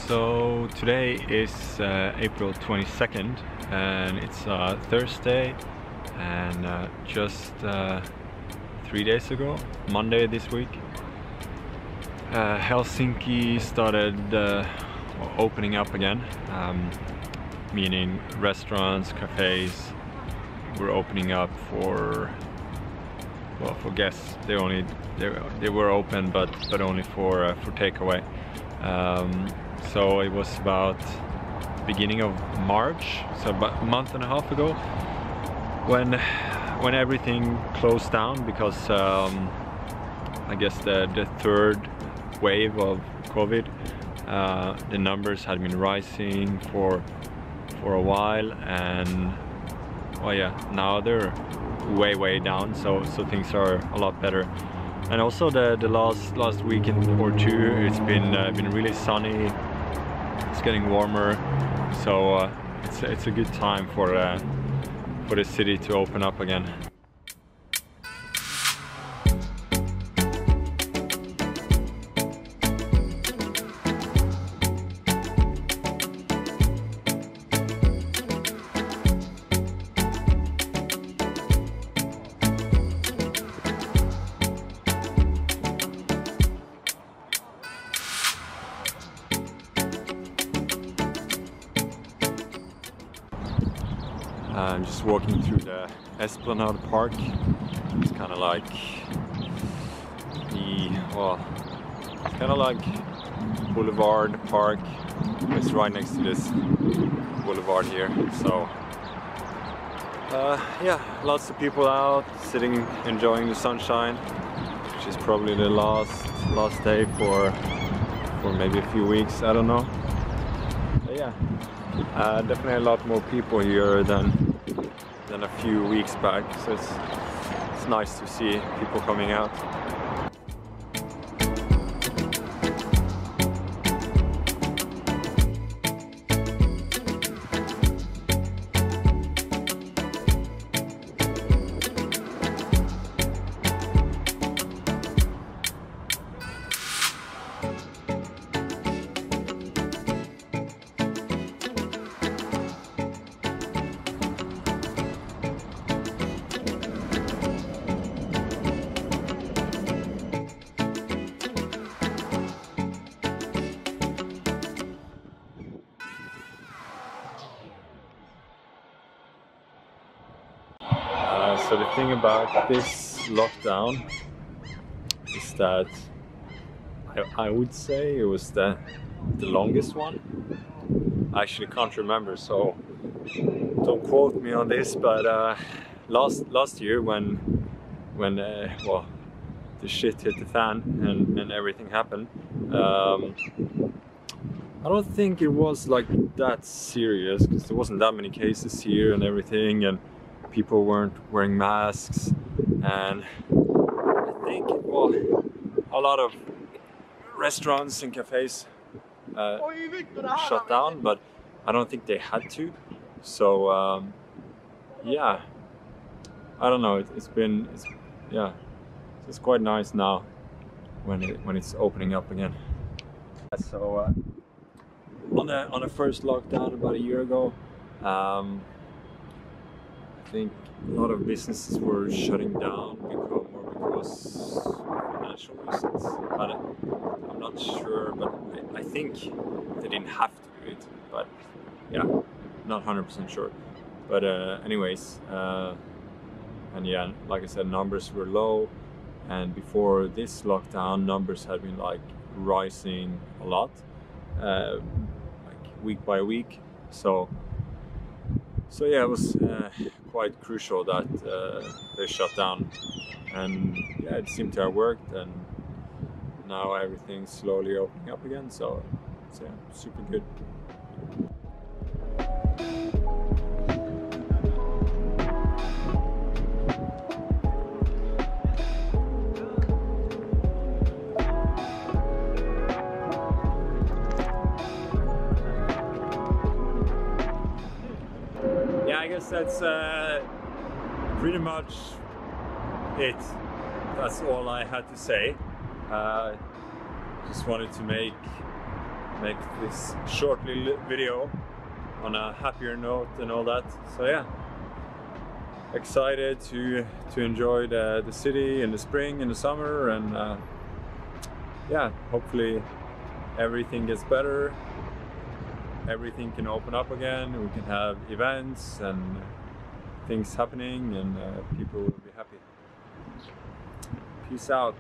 So today is April 22nd and it's Thursday, and just 3 days ago, Monday this week, Helsinki started opening up again, meaning restaurants, cafes were opening up for guests. They were open, but only for takeaway. So it was about beginning of March, so about a month and a half ago, when everything closed down because I guess the third wave of COVID, the numbers had been rising for a while, and well, yeah, now they're way down, so things are a lot better. And also the last weekend or two, it's been really sunny. It's getting warmer, so it's a good time for the city to open up again. I'm just walking through the Esplanade Park. It's kind of like Boulevard Park. It's right next to this boulevard here. So yeah, lots of people out sitting, enjoying the sunshine, which is probably the last day for maybe a few weeks. I don't know. But yeah, definitely a lot more people here than a few weeks back, so it's nice to see people coming out. So the thing about this lockdown is that I would say it was the longest one. I actually can't remember, so don't quote me on this, but last year when well, the shit hit the fan and everything happened, I don't think it was like that serious because there wasn't that many cases here and everything, and people weren't wearing masks, and I think, well, a lot of restaurants and cafes shut down, but I don't think they had to. So yeah, I don't know. It's quite nice now when it's opening up again. So on the first lockdown about a year ago, I think a lot of businesses were shutting down because of financial reasons. I'm not sure, but I think they didn't have to do it. But yeah, not 100% sure. But anyways, and yeah, like I said, numbers were low, and before this lockdown, numbers had been like rising a lot, like week by week. So yeah, it was quite crucial that they shut down, and yeah, it seemed to have worked, and now everything's slowly opening up again, so it's super good. I guess that's pretty much it. That's all I had to say. Just wanted to make make this short little video on a happier note and all that. So yeah, excited to enjoy the city in the spring and the summer, and yeah, hopefully everything gets better, everything can open up again, we can have events and things happening, and people will be happy. Peace out.